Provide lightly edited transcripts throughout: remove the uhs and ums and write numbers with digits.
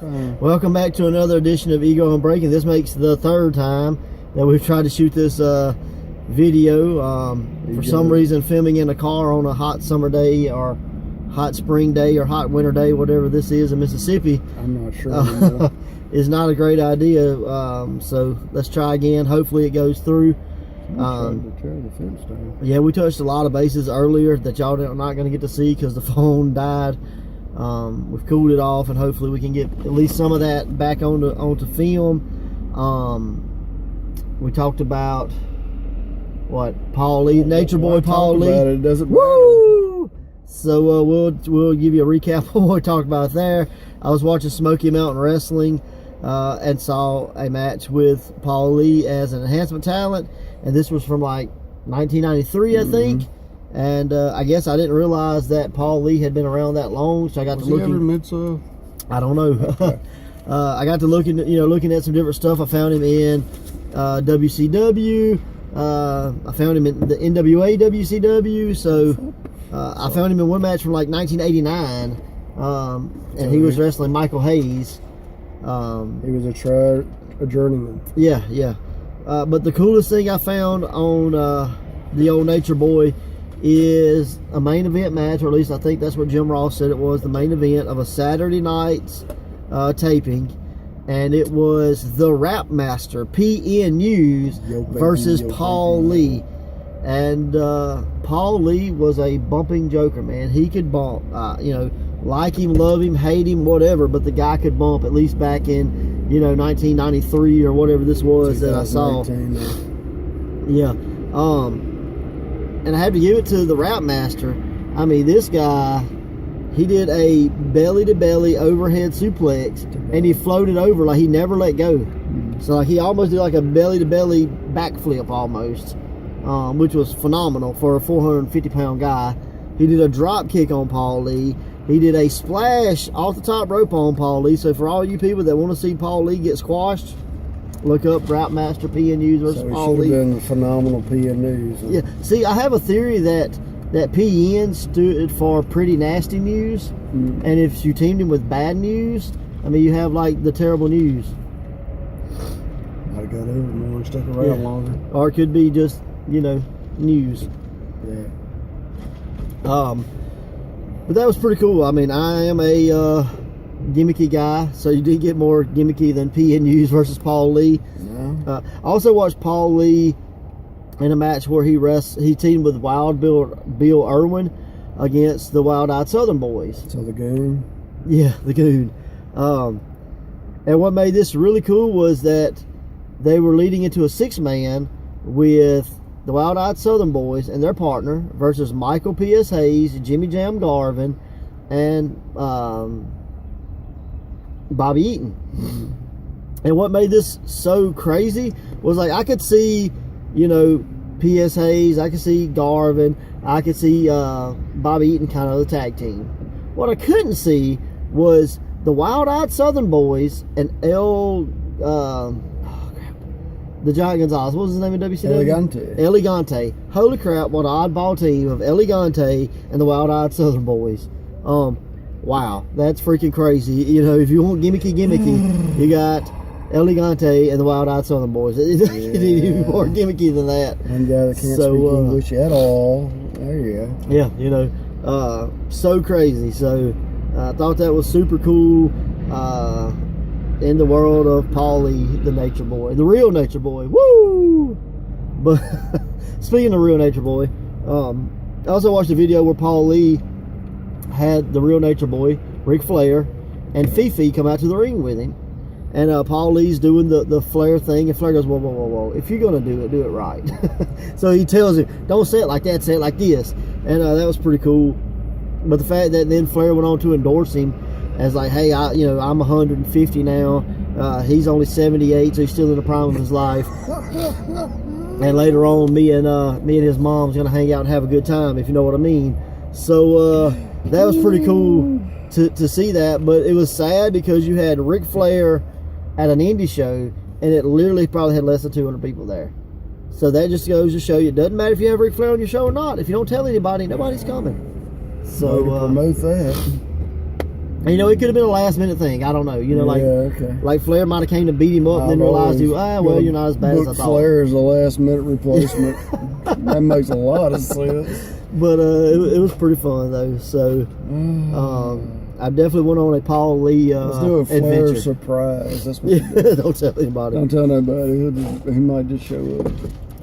Welcome back to another edition of Ego Unbreaking. This makes the third time that we've tried to shoot this video. For some reason, filming in a car on a hot summer day or hot spring day or hot winter day, whatever this is in Mississippi, I'm not sure is not a great idea. So let's try again. Hopefully it goes through. Yeah, we touched a lot of bases earlier that y'all are not going to get to see because the phone died. We've cooled it off, and hopefully we can get at least some of that back onto film. We talked about what Paul Lee, Nature Boy Paul Lee. It doesn't Woo! So we'll give you a recap of what we talked about there. I was watching Smoky Mountain Wrestling and saw a match with Paul Lee as an enhancement talent, and this was from like 1993, I think. And I guess I didn't realize that Paul Lee had been around that long, so I got to looking. I don't know. Okay. I got to looking at some different stuff. I found him in WCW. I found him in the NWA WCW. So I found him in one match from like 1989, and he was wrestling Michael Hayes. He was a journeyman. Yeah. But the coolest thing I found on the old Nature Boy is a main event match, or at least I think that's what Jim Ross said it was, the main event of a Saturday night's taping, and it was the Rap Master PN News versus Paul Lee. And Paul Lee was a bumping joker, man. He could bump, like him, love him, hate him, whatever, but the guy could bump, at least back in 1993 or whatever this was that I saw. Yeah. And I had to give it to the Rap Master. I mean, this guy, he did a belly-to-belly overhead suplex, and he floated over like he never let go. So like he almost did like a belly-to-belly backflip almost, which was phenomenal for a 450-pound guy. He did a drop kick on Paul Lee. He did a splash off the top rope on Paul Lee. So for all you people that want to see Paul Lee get squashed, look up Rap Master PN News versus Paul Lee. Been phenomenal PN News. Yeah. See, I have a theory that PN stood for pretty nasty news, and if you teamed him with bad news, I mean, you have like the terrible news. Might have got over more and stuck around longer. Or it could be just news. Yeah. But that was pretty cool. I mean, I am a gimmicky guy, so you did get more gimmicky than PN News versus Paul Lee. Yeah. I also watched Paul Lee in a match where he teamed with Wild Bill Irwin against the Wild Eyed Southern Boys. So the Goon. Yeah, the Goon. And what made this really cool was that they were leading into a 6-man with the Wild Eyed Southern Boys and their partner versus Michael P.S. Hayes, Jimmy Jam Garvin, and Bobby Eaton. And what made this so crazy was like I could see P.S. Hayes, I could see Garvin, I could see Bobby Eaton kind of the tag team. What I couldn't see was the Wild Eyed Southern Boys and the Giant Gonzalez. What was his name in WCW? Elegante. Holy crap, what an oddball team of Elegante and the Wild Eyed Southern Boys. Wow, that's freaking crazy. If you want gimmicky, you got Elegante and the Wild Eyed Southern Boys. It ain't even more gimmicky than that. One guy that can't speak English at all. There you go. Yeah, so crazy. So I thought that was super cool in the world of Paul Lee, the Nature Boy. The real Nature Boy. Woo! But speaking of real Nature Boy, I also watched a video where Paul Lee had the real Nature Boy, Ric Flair, and Fifi come out to the ring with him. And Paul Lee's doing the Flair thing, and Flair goes, whoa. If you're going to do it right. So he tells him, don't say it like that, say it like this. And that was pretty cool. But the fact that then Flair went on to endorse him as like, hey, I'm 150 now. He's only 78, so he's still in the prime of his life. And later on, me and his mom's going to hang out and have a good time, if you know what I mean. So that was pretty cool to see that. But it was sad because you had Ric Flair at an indie show, and it literally probably had less than 200 people there. So that just goes to show you, it doesn't matter if you have Ric Flair on your show or not. If you don't tell anybody, nobody's coming. So promote that. And, you know, it could have been a last minute thing. I don't know. You know, okay. like Flair might have came to beat him up and then realized you're not as bad as I thought. Flair is a last minute replacement. That makes a lot of sense. But it was pretty fun though. So I definitely went on a Paul Lee let's do a Flair adventure. surprise. That's what Don't tell anybody. Don't tell nobody. He might just show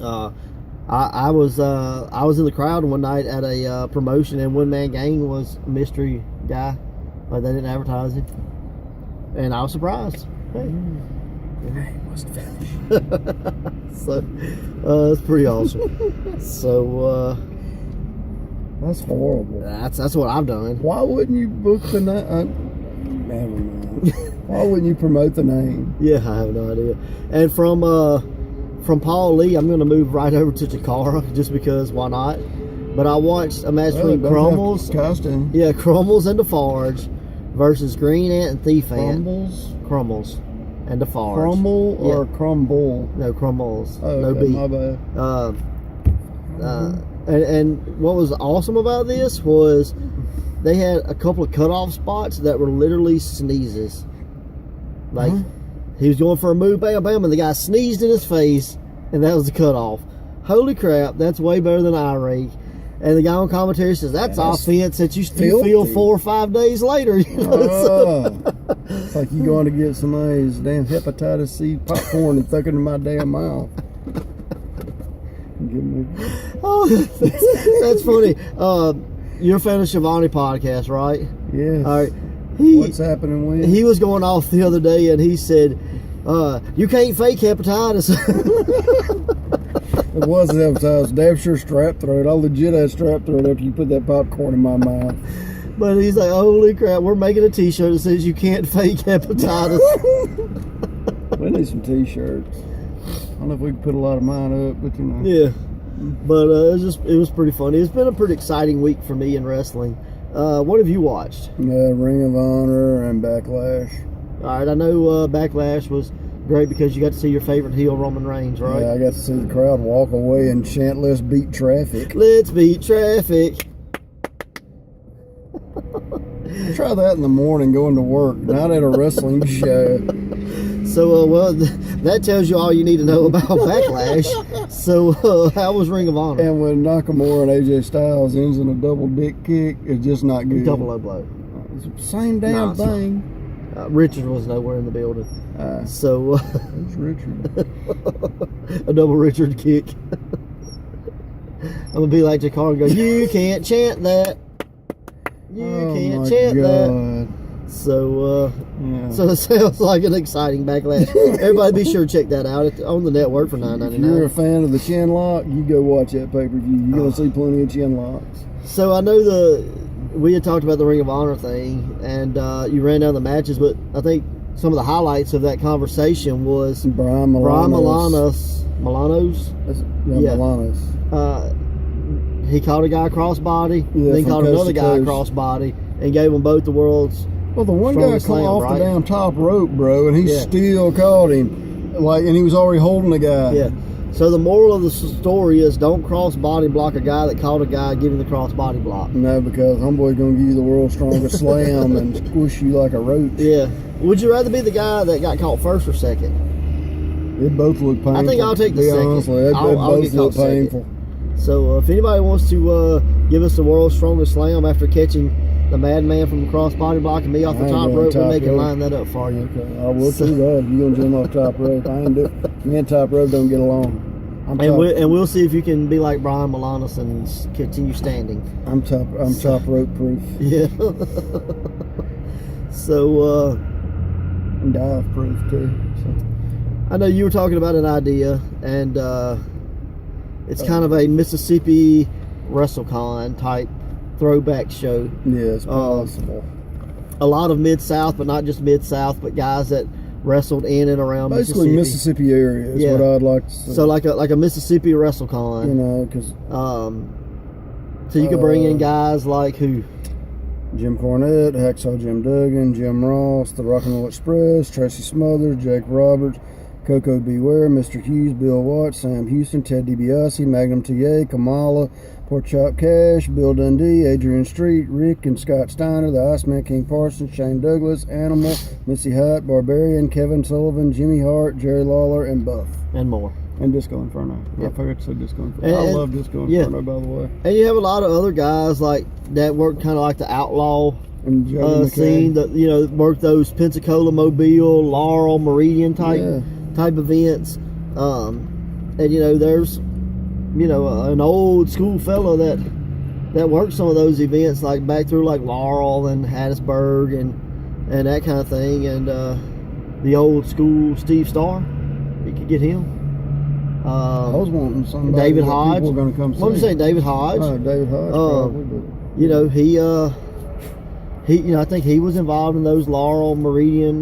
up. I was in the crowd one night at a promotion, and One Man Gang was a mystery guy. Like, they didn't advertise him, and I was surprised. Hey, He must vanish. So it's pretty awesome. So that's horrible. That's what I've done. Why wouldn't you book the name? Never mind. Why wouldn't you promote the name? Yeah, I have no idea. And from Paul Lee, I'm going to move right over to Chikara just because why not? But I watched a match between Crumbles, Crumbles and DeFarge versus Green Ant and Thief Ant. Crumbles and DeFarge. Crumble or Crumble? No, Crumbles. Oh, no okay, B. my bad. And what was awesome about this was they had a couple of cutoff spots that were literally sneezes. Like, he was going for a move, bam, bam, and the guy sneezed in his face, and that was the cutoff. Holy crap, that's way better than eye rake. And the guy on commentary says, that's offense that you still feel 4 or 5 days later. You know? It's like you going to get somebody's damn hepatitis C popcorn and thuck it in my damn mouth. Oh, that's funny. You're a fan of Shivani podcast, right? Yes. All right. What's happening when? He was going off the other day, and he said, you can't fake hepatitis. It was hepatitis. Damn sure strap throat. I legit had strap throat after you put that popcorn in my mouth. But he's like, holy crap, we're making a t-shirt that says you can't fake hepatitis. We need some t-shirts. I don't know if we can put a lot of mine up, but you know. Yeah. But it was pretty funny. It's been a pretty exciting week for me in wrestling. What have you watched? Ring of Honor and Backlash. All right, I know Backlash was great because you got to see your favorite heel, Roman Reigns, right? Yeah, I got to see the crowd walk away and chant, "Let's beat traffic." Let's beat traffic. Try that in the morning going to work, not at a wrestling show. So, that tells you all you need to know about Backlash. So, how was Ring of Honor? And when Nakamura and AJ Styles ends in a double dick kick, it's just not good. Double low blow. It's the same damn thing. Richard was nowhere in the building. So, it's Richard. A double Richard kick. I'm going to be like Jakar and go, you can't chant that. You can't chant that. So, so it sounds like an exciting Backlash. Everybody be sure to check that out. It's on the network for $9.99. If you're a fan of the chin lock, you go watch that pay-per-view. You're going to see plenty of chin locks. So I know we had talked about the Ring of Honor thing, and you ran down the matches, but I think some of the highlights of that conversation was Brian Milano's. Milano's. He caught a guy crossbody, then caught another guy crossbody, and gave them both the world's. Well, the one guy came off the damn top rope, bro, and he still caught him. And he was already holding the guy. Yeah. So the moral of the story is don't cross-body block a guy that caught a guy giving the cross-body block. No, because homeboy's going to give you the world's strongest slam and squish you like a roach. Yeah. Would you rather be the guy that got caught first or second? They both look painful. I think I'll take the second. Honestly, they both look painful. So if anybody wants to give us the world's strongest slam after catching the madman from the cross-body block and me off the top rope, we'll make it line that up for you. Okay. I will do that. You're going to jump off top rope. I ain't do it. Me and top rope don't get along. We'll see if you can be like Brian Milanos and continue standing. I'm top rope proof. Yeah. So and dive proof too. So. I know you were talking about an idea, and it's kind of a Mississippi WrestleCon type throwback show. Yeah, it's possible. A lot of Mid-South, but not just Mid-South, but guys that wrestled in and around basically Mississippi area is what I'd like to see. So like a Mississippi WrestleCon. You know, because so you could bring in guys like who? Jim Cornette, Hacksaw Jim Duggan, Jim Ross, the Rock and Roll Express, Tracy Smothers, Jake Roberts, Coco Beware, Mr. Hughes, Bill Watts, Sam Houston, Ted DiBiase, Magnum TA, Kamala, Pork Chop Cash, Bill Dundee, Adrian Street, Rick and Scott Steiner, the Iceman King Parsons, Shane Douglas, Animal, Missy Hyatt, Barbarian, Kevin Sullivan, Jimmy Hart, Jerry Lawler, and Buff. And more. And Disco Inferno. Yep. I forgot to say Disco Inferno. And, I love Disco Inferno, by the way. And you have a lot of other guys like that work kind of like the outlaw scene, that work those Pensacola, Mobile, Laurel, Meridian type events. And there's an old school fellow that works some of those events, like back through like Laurel and Hattiesburg and that kind of thing. And the old school Steve Starr, you could get him. I was wanting somebody. David Hodge. People were going to come see. What was I saying? David Hodge. Oh, David Hodge. Probably, he I think he was involved in those Laurel, Meridian,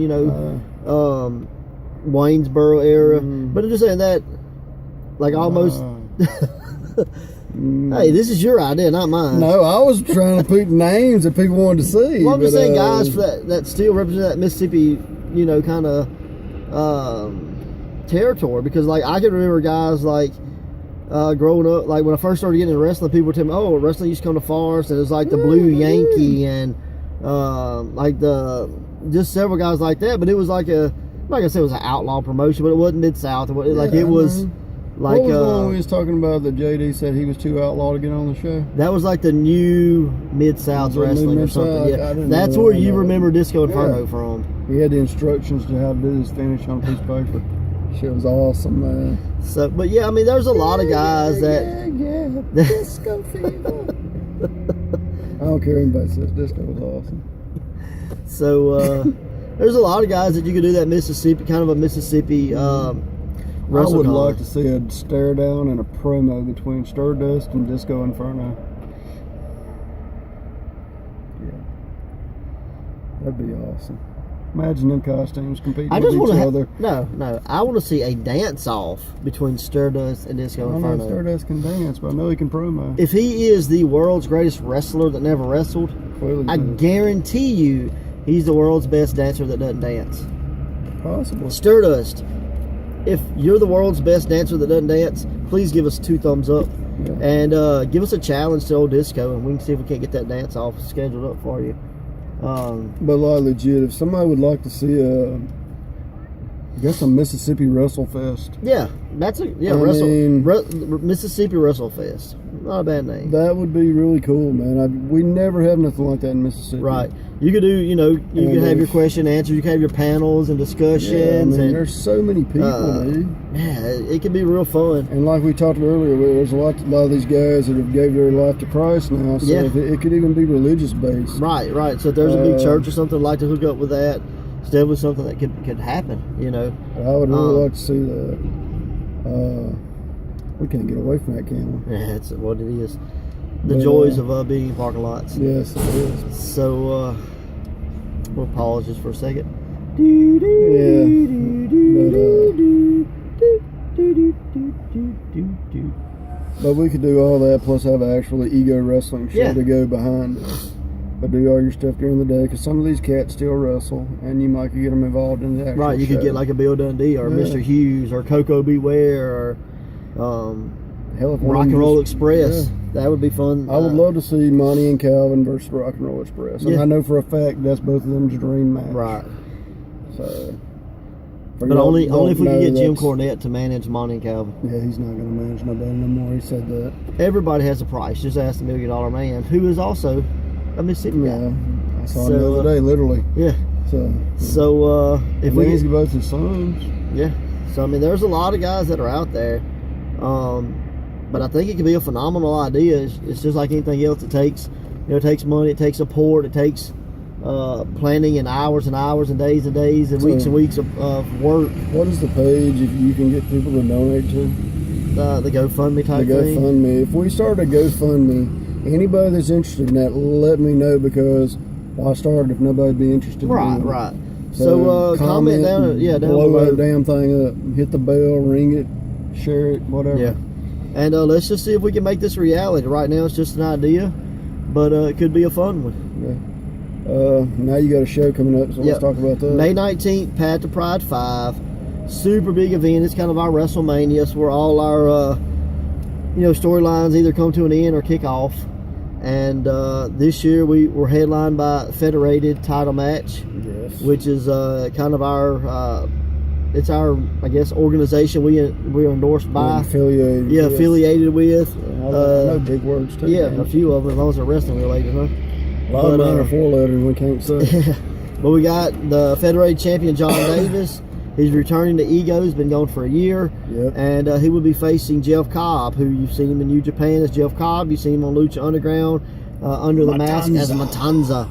Waynesboro era. But I'm just saying that, like almost. Hey, this is your idea, not mine. No, I was trying to pick names that people wanted to see. Well, I'm just saying guys that still represent that Mississippi, kind of territory, because like I can remember guys like growing up, like when I first started getting into wrestling, people would tell me, oh, wrestling used to come to Forest, and it was like the Blue Yankee and like just several guys like that. But it was like I said, it was an outlaw promotion, but it wasn't Mid-South. It was like what was the one we was talking about that JD said he was too outlaw to get on the show? That was like the new Mid-South wrestling or something. Yeah, that's where you remember Disco Inferno from. He had the instructions to how to do his finish on a piece of paper. Shit was awesome, man. So, but yeah, I mean, there's a lot of guys Disco fever. I don't care anybody says Disco was awesome. So there's a lot of guys that you could do that Mississippi, kind of a Mississippi I would like to see a stare down and a promo between Sterdust and Disco Inferno. Yeah, that'd be awesome. Imagine them costumes competing with each other. No. I want to see a dance-off between Sterdust and Disco Inferno. I know Sterdust can dance, but I know he can promo. If he is the world's greatest wrestler that never wrestled, I guarantee you he's the world's best dancer that doesn't dance. Possible. Sterdust, if you're the world's best dancer that doesn't dance, please give us 2 thumbs up. Yeah. And give us a challenge to old Disco, and we can see if we can't get that dance-off scheduled up for you. But like legit, if somebody would like to see a Mississippi Wrestle Fest. Yeah, that's Mississippi Wrestle Fest. Not a bad name. That would be really cool, man. We never have nothing like that in Mississippi. Right. You could do, you could have your question answered. You could have your panels and discussions. Yeah, there's so many people, dude. Yeah, it can be real fun. And like we talked earlier, there's a lot of these guys that have gave their life to Christ now. So it could even be religious based. Right. So if there's a big church or something, I'd like to hook up with that. Still with something that could happen, I would really like to see that. We can't get away from that, can we? Yeah, that's what it is. The joys of being in parking lots. Yes, it is. So we'll pause just for a second. But we could do all that plus have an actually ego wrestling show to go behind it. But do all your stuff during the day, because some of these cats still wrestle, and you might get them involved in the actual Right, you could get like a Bill Dundee or Mr. Hughes or Coco Beware or Rock and Roll Express. Yeah. That would be fun. I would love to see Monty and Calvin versus Rock and Roll Express. And I know for a fact that's both of them's dream match. Right. So, but only if we can get Jim Cornette to manage Monty and Calvin. Yeah, he's not going to manage nobody no more. He said that. Everybody has a price. Just ask the $1 Million Man, who is also a Mississippi guy. I saw him the other day, literally. Yeah. So if we get both his sons. Yeah. So I mean, there's a lot of guys that are out there, but I think it could be a phenomenal idea. It's just like anything else. It takes money, it takes support, it takes planning and hours and hours and days and weeks and weeks of work. What is the page if you can get people to donate to? The GoFundMe type thing. The GoFundMe. If we start a GoFundMe, anybody that's interested in that, let me know, because I started if nobody'd be interested. Right. So comment down. Down blow below. that damn thing up. Hit the bell, ring it, share it, whatever. Yeah. And let's just see if we can make this reality. Right now it's just an idea, but it could be a fun one. Yeah. Now you got a show coming up, so let's talk about that. May 19th, Path to Pride 5. super big event. It's kind of our WrestleMania. It's where all our storylines either come to an end or kick off. And this year we were headlined by Federated Title match, Yes. which is kind of our it's our, I guess, organization we are endorsed by. Affiliated. Yeah, with. affiliated with. I know big words too. Yeah, man. a few of them, as long as they're wrestling related, huh? A lot of mine are 4 letters. We can't say. But we got the Federated champion Jon Davis. He's returning to Ego. He's been gone for a year. Yep. And he will be facing Jeff Cobb, who you've seen him in New Japan as Jeff Cobb. You've seen him on Lucha Underground under the mask as Matanza.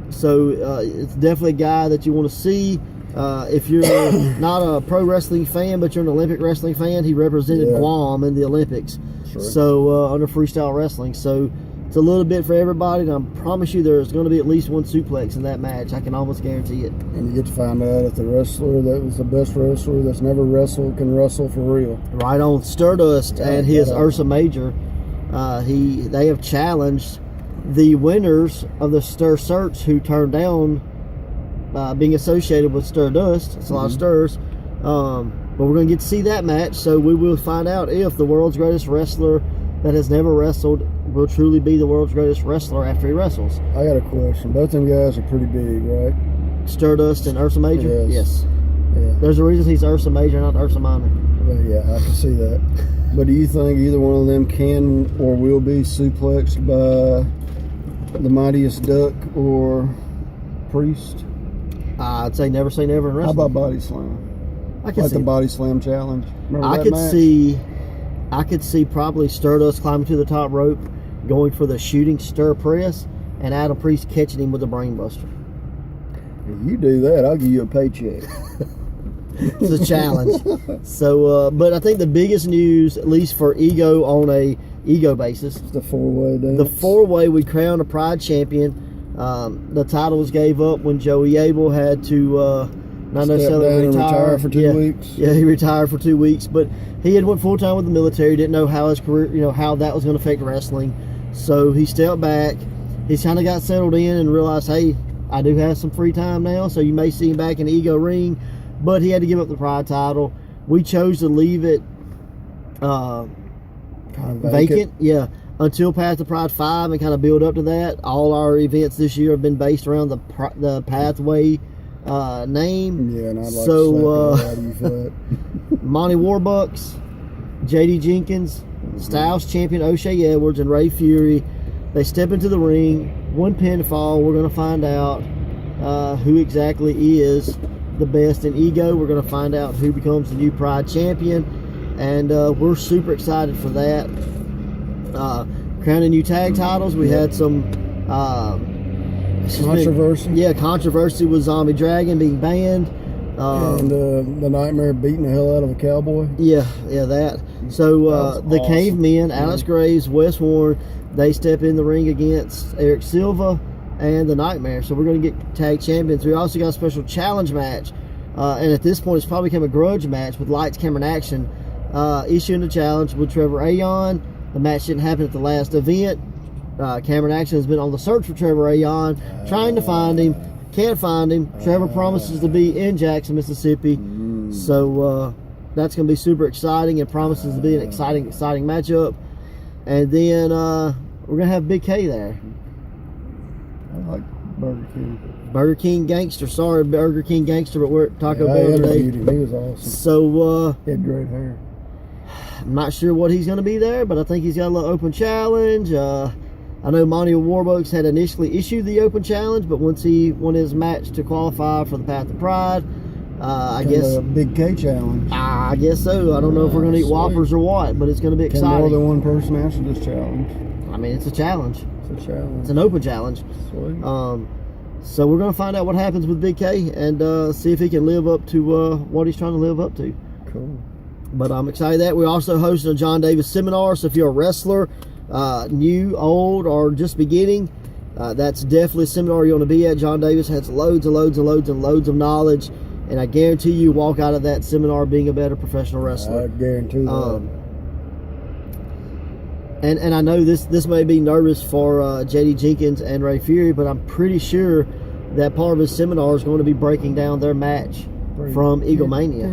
So it's definitely a guy that you want to see. If you're not a pro wrestling fan, but you're an Olympic wrestling fan, he represented Guam in the Olympics. Sure. So under freestyle wrestling. So it's a little bit for everybody, and I promise you there's going to be at least one suplex in that match. I can almost guarantee it. And you get to find out if the wrestler that was the best wrestler that's never wrestled can wrestle for real. Right on. Sterdust and his Ursa Major, they have challenged the winners of the Stir Search who turned down being associated with Sterdust. It's a lot of stirs. But we're going to get to see that match, so we will find out if the world's greatest wrestler that has never wrestled will truly be the world's greatest wrestler after he wrestles. I got a question. Both them guys are pretty big, right? Sterdust and Ursa Major? Yes. Yes. Yeah. There's a reason he's Ursa Major, not Ursa Minor. Well, yeah, I can see that. But do you think either one of them can or will be suplexed by the Mightiest Duck or Priest? I'd say never in wrestling. How about Body Slam? I could Like see the Body Slam Challenge? Remember I that could match? I could see probably Sterdust climbing to the top rope, going for the shooting stir press, and Adam Priest catching him with a brainbuster. If you do that, I'll give you a paycheck. It's a challenge. So, but I think the biggest news, at least for Ego on a Ego basis, It's the 4-way dance. the 4-way we crowned a Pride champion. The title was gave up when Joey Abel had to not Step necessarily down and retire. retire for 2 weeks. Yeah, he retired for 2 weeks, but he had went full time with the military. Didn't know how his career, how that was going to affect wrestling. So he stepped back. He's kind of got settled in and realized, hey, I do have some free time now. So you may see him back in the Ego ring, but he had to give up the Pride title. We chose to leave it Kind of vacant. Yeah, until past the Pride 5 and kind of build up to that. All our events this year have been based around the Pathway name. Yeah, and I'd like So, to slap it out of you for that. Monty Warbucks, JD Jenkins, Styles champion O'Shea Edwards, and Ray Fury. They step into the ring. One pinfall. We're going to find out who exactly is the best in Ego. We're going to find out who becomes the new Pride champion. And we're super excited for that. Crowning new tag titles. We had some Controversy. Controversy with Zombie Dragon being banned. And the Nightmare beating the hell out of a cowboy. Yeah, that. So That was the awesome. Cavemen, Alex Graves, Wes Warren, they step in the ring against Eric Silva and the Nightmare. So we're going to get tag champions. We also got a special challenge match. And at this point, it's probably become a grudge match with lights, camera, and action. Issuing the challenge with Trevor Ayon. The match didn't happen at the last event. Cameron Action has been on the search for Trevor Ayon, trying to find him. Can't find him. Trevor promises to be in Jackson, Mississippi. So that's going to be super exciting and promises to be an exciting matchup. And then we're going to have Big K there. I like Burger King. Burger King Gangster. Sorry, Burger King Gangster, but we're at Taco I Bell today. interviewed him. He was awesome. So He had great hair. I'm not sure what he's going to be there, but I think he's got a little open challenge. I know Monty Warbucks had initially issued the open challenge, but once he won his match to qualify for the Path of Pride, I guess a Big K challenge. I guess so. I don't know if we're going to eat Sweet. Whoppers or what, but it's going to be Can more exciting. than one person answer this challenge? I mean, it's a challenge. It's a challenge. It's an open challenge. Sweet. So we're going to find out what happens with Big K and see if he can live up to what he's trying to live up to. Cool. But I'm excited that we're also hosting a Jon Davis seminar. So if you're a wrestler, new, old, or just beginning, that's definitely a seminar you want to be at. Jon Davis has loads of knowledge, and I guarantee you walk out of that seminar being a better professional wrestler. I guarantee that. And I know this may be nervous for JD Jenkins and Ray Fury, but I'm pretty sure that part of his seminar is going to be breaking down their match from Eagle Mania.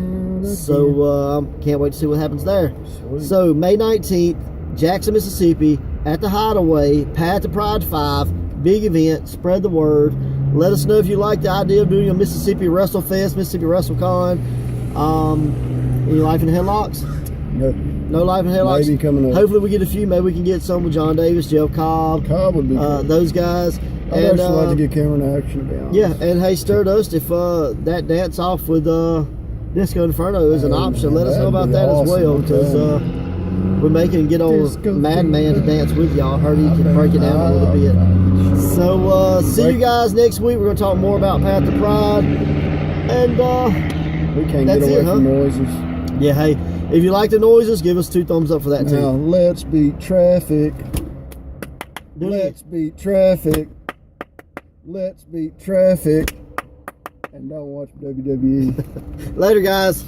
So can't wait to see what happens there. Sweet. So May 19th, Jackson, Mississippi, at the Hideaway, Path to Pride 5, big event. Spread the word. Let us know if you like the idea of doing a Mississippi Wrestle Fest, Mississippi Wrestle Con. Any life in headlocks? No life in headlocks. Maybe coming up. Hopefully we get a few. Maybe we can get some with Jon Davis, Jeff Cobb. Cobb would be good. Those guys. I'd actually like to get camera action, to be honest. Yeah, and hey, Sterdust, if that dance off with Disco Inferno is an option, let us know about that as well, because we're making get old Madman to dance with y'all. I heard he can break it down a little bit. So see you guys next week. We're going to talk more about Path to Pride. And we can't that's get away it, from noises. Yeah, hey, if you like the noises, give us 2 thumbs up for that too. Now, let's beat traffic. Let's beat traffic. Let's beat traffic. And don't watch WWE. Later, guys.